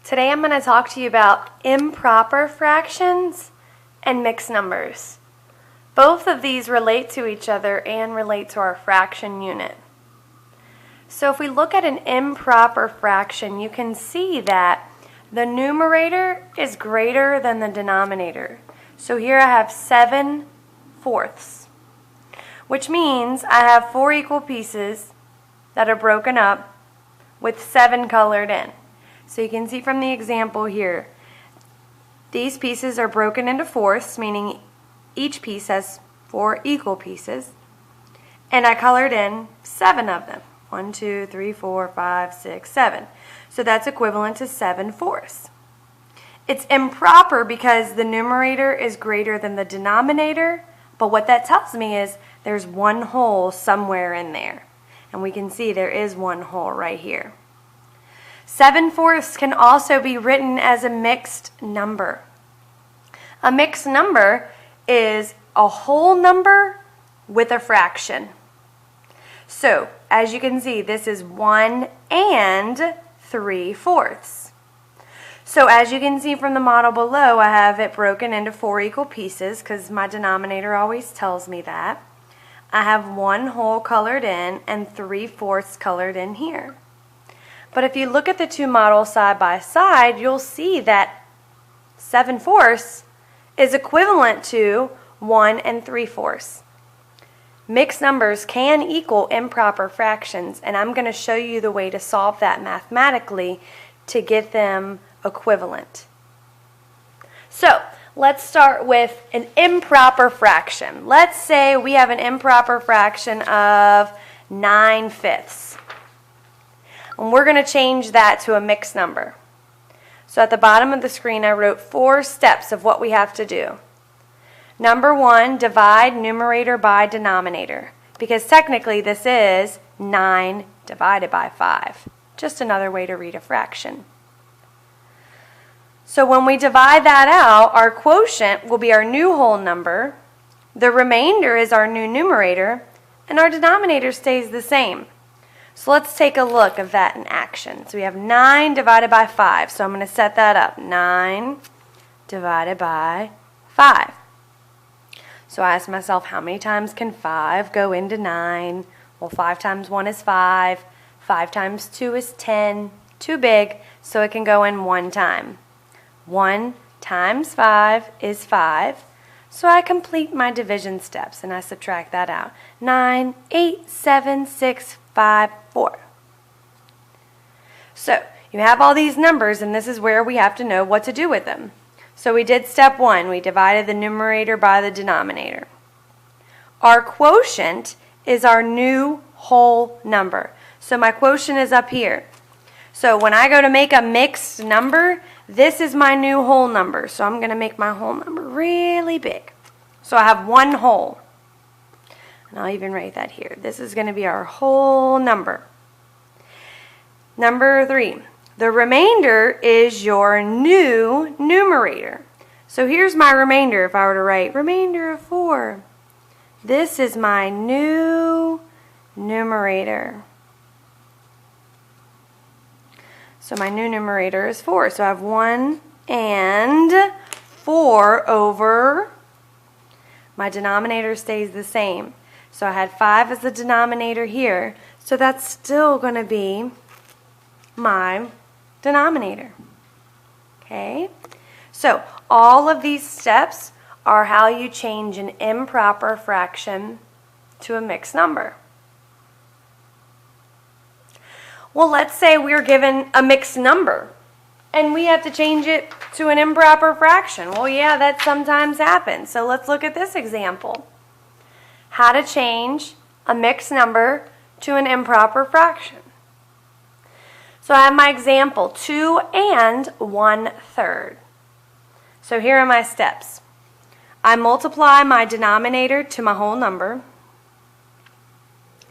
Today I'm going to talk to you about improper fractions and mixed numbers. Both of these relate to each other and relate to our fraction unit. So if we look at an improper fraction, you can see that the numerator is greater than the denominator. So here I have 7/4, which means I have 4 equal pieces that are broken up with 7 colored in. So you can see from the example here, these pieces are broken into fourths, meaning each piece has 4 equal pieces. And I colored in 7 of them. 1, 2, 3, 4, 5, 6, 7. So that's equivalent to 7/4. It's improper because the numerator is greater than the denominator, but what that tells me is there's one hole somewhere in there. And we can see there is one hole right here. 7/4 can also be written as a mixed number. A mixed number is a whole number with a fraction. So, as you can see, this is 1 and 3/4. So, as you can see from the model below, I have it broken into 4 equal pieces because my denominator always tells me that. I have one whole colored in and 3/4 colored in here. But if you look at the two models side by side, you'll see that 7/4 is equivalent to 1 and 3/4. Mixed numbers can equal improper fractions, and I'm going to show you the way to solve that mathematically to get them equivalent. So, let's start with an improper fraction. Let's say we have an improper fraction of 9/5. And we're going to change that to a mixed number. So at the bottom of the screen I wrote 4 steps of what we have to do. Number 1, divide numerator by denominator, because technically this is 9 divided by 5. Just another way to read a fraction. So when we divide that out, our quotient will be our new whole number, the remainder is our new numerator, and our denominator stays the same. So let's take a look at that in action. So we have 9 divided by 5. So I'm going to set that up. 9 divided by 5. So I asked myself, how many times can 5 go into 9? Well, 5 times 1 is 5. 5 times 2 is 10. Too big, so it can go in 1 time. 1 times 5 is 5. So I complete my division steps and I subtract that out. 9, 8, 7, 6, 5, 4. So you have all these numbers, and this is where we have to know what to do with them. So we did step 1. We divided the numerator by the denominator. Our quotient is our new whole number. So my quotient is up here. So when I go to make a mixed number, this is my new whole number. So I'm going to make my whole number really big. So I have one whole. And I'll even write that here. This is going to be our whole number. Number 3. The remainder is your new numerator. So here's my remainder if I were to write remainder of 4. This is my new numerator. So my new numerator is 4. So I have 1 and 4 over. My denominator stays the same. So I had 5 as the denominator here. So that's still going to be my denominator. Okay? So all of these steps are how you change an improper fraction to a mixed number. Well, let's say we're given a mixed number and we have to change it to an improper fraction. Well, yeah, that sometimes happens. So let's look at this example. How to change a mixed number to an improper fraction. So I have my example, 2 and 1/3. So here are my steps. I multiply my denominator to my whole number.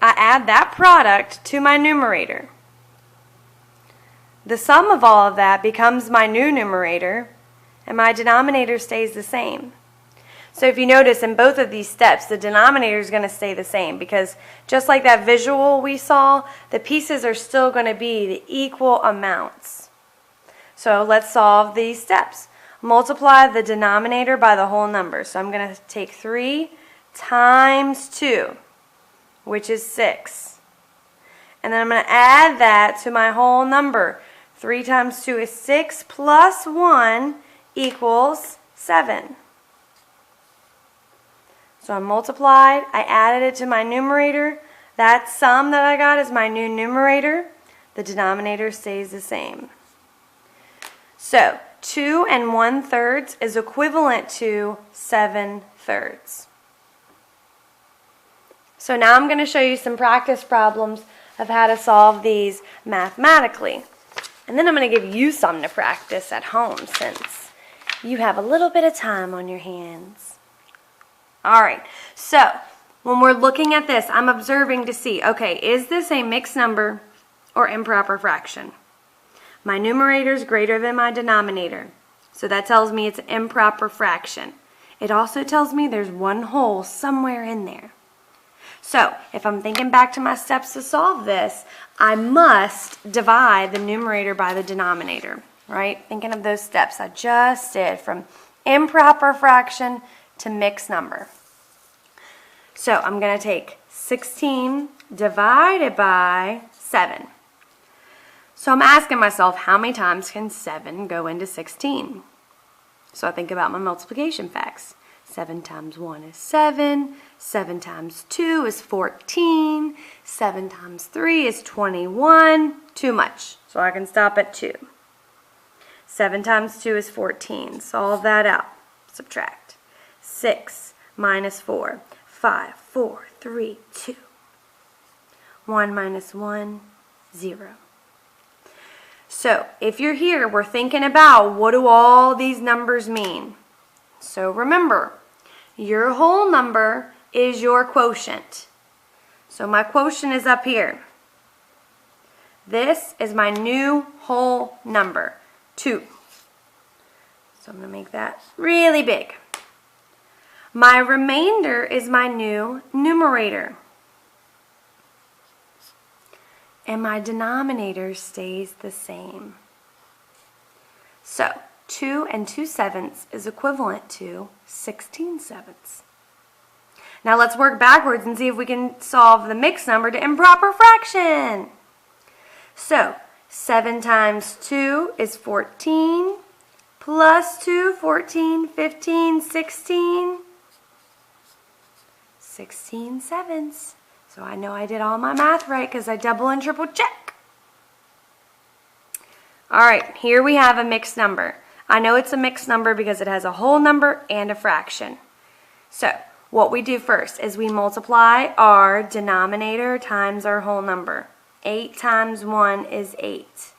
I add that product to my numerator. The sum of all of that becomes my new numerator, and my denominator stays the same. So if you notice in both of these steps, the denominator is going to stay the same because just like that visual we saw, the pieces are still going to be the equal amounts. So let's solve these steps. Multiply the denominator by the whole number. So I'm going to take 3 times 2, which is 6. And then I'm going to add that to my whole number. 3 times 2 is 6 plus 1 equals 7. So I multiplied, I added it to my numerator. That sum that I got is my new numerator. The denominator stays the same. So 2 1/3 is equivalent to 7/3. So now I'm going to show you some practice problems of how to solve these mathematically. And then I'm going to give you some to practice at home since you have a little bit of time on your hands. Alright, so when we're looking at this, I'm observing to see, okay, is this a mixed number or improper fraction? My numerator is greater than my denominator, so that tells me it's an improper fraction. It also tells me there's one whole somewhere in there. So if I'm thinking back to my steps to solve this, I must divide the numerator by the denominator, right? Thinking of those steps I just did from improper fraction to mixed number. So I'm going to take 16 divided by 7. So I'm asking myself, how many times can 7 go into 16? So I think about my multiplication facts. 7 times 1 is 7. 7 times 2 is 14. 7 times 3 is 21. Too much, so I can stop at 2. 7 times 2 is 14. Solve that out. Subtract. 6 minus 4. 5, 4, 3, 2. 1 minus 1, 0. So if you're here, we're thinking about what do all these numbers mean. So remember, your whole number is your quotient. So my quotient is up here. This is my new whole number, 2. So I'm going to make that really big. My remainder is my new numerator. And my denominator stays the same. So 2 2/7 is equivalent to 16/7. Now let's work backwards and see if we can solve the mixed number to improper fraction. So 7 times 2 is 14, plus 2, 14, 15, 16. 16/7. So I know I did all my math right because I double and triple check. Alright, here we have a mixed number. I know it's a mixed number because it has a whole number and a fraction. So what we do first is we multiply our denominator times our whole number. 8 times 1 is 8.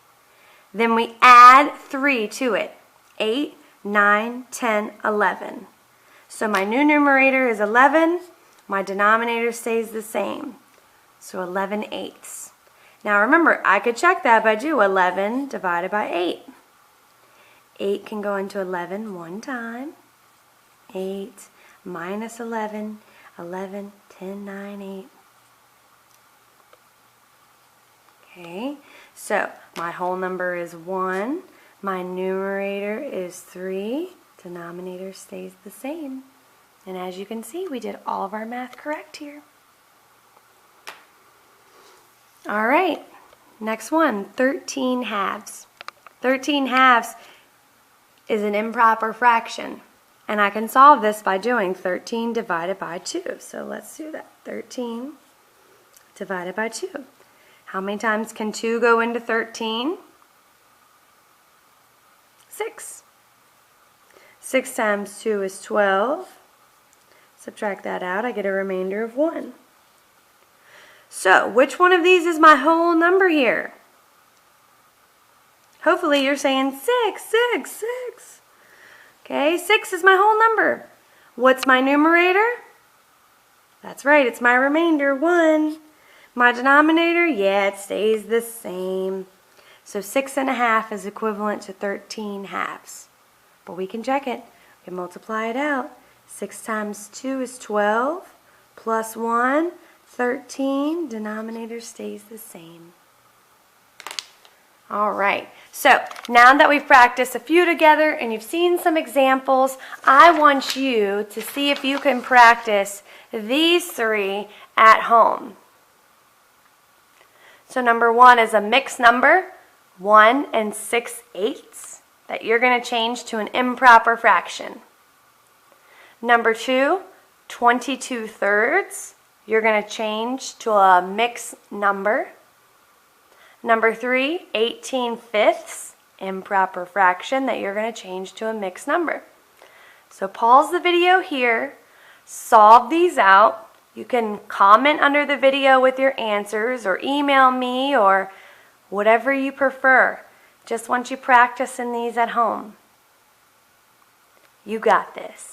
Then we add 3 to it. 8, 9, 10, 11. So my new numerator is 11. My denominator stays the same. So 11/8. Now remember, I could check that by do 11 divided by 8. 8 can go into 11 one time. 8 minus 11, 11, 10, 9, 8. Okay, so my whole number is 1. My numerator is 3. Denominator stays the same. And as you can see, we did all of our math correct here. All right, next one, 13 halves. 13 halves is an improper fraction. And I can solve this by doing 13 divided by 2. So let's do that. 13 divided by 2. How many times can 2 go into 13? 6. 6 times 2 is 12. Subtract that out, I get a remainder of 1. So, which one of these is my whole number here? Hopefully you're saying 6, 6, 6. Okay, 6 is my whole number. What's my numerator? That's right, it's my remainder, 1. My denominator, yeah, it stays the same. So 6 1/2 is equivalent to 13 halves. But we can check it. We can multiply it out. 6 times 2 is 12, plus 1, 13. Denominator stays the same. All right, So now that we've practiced a few together and you've seen some examples, I want you to see if you can practice these three at home. So number one is a mixed number, 1 6/8, that you're going to change to an improper fraction. Number two, 22/3, you're going to change to a mixed number. Number three, 18/5, improper fraction that you're going to change to a mixed number. So pause the video here, solve these out. You can comment under the video with your answers or email me or whatever you prefer. Just want you practicing these at home. You got this.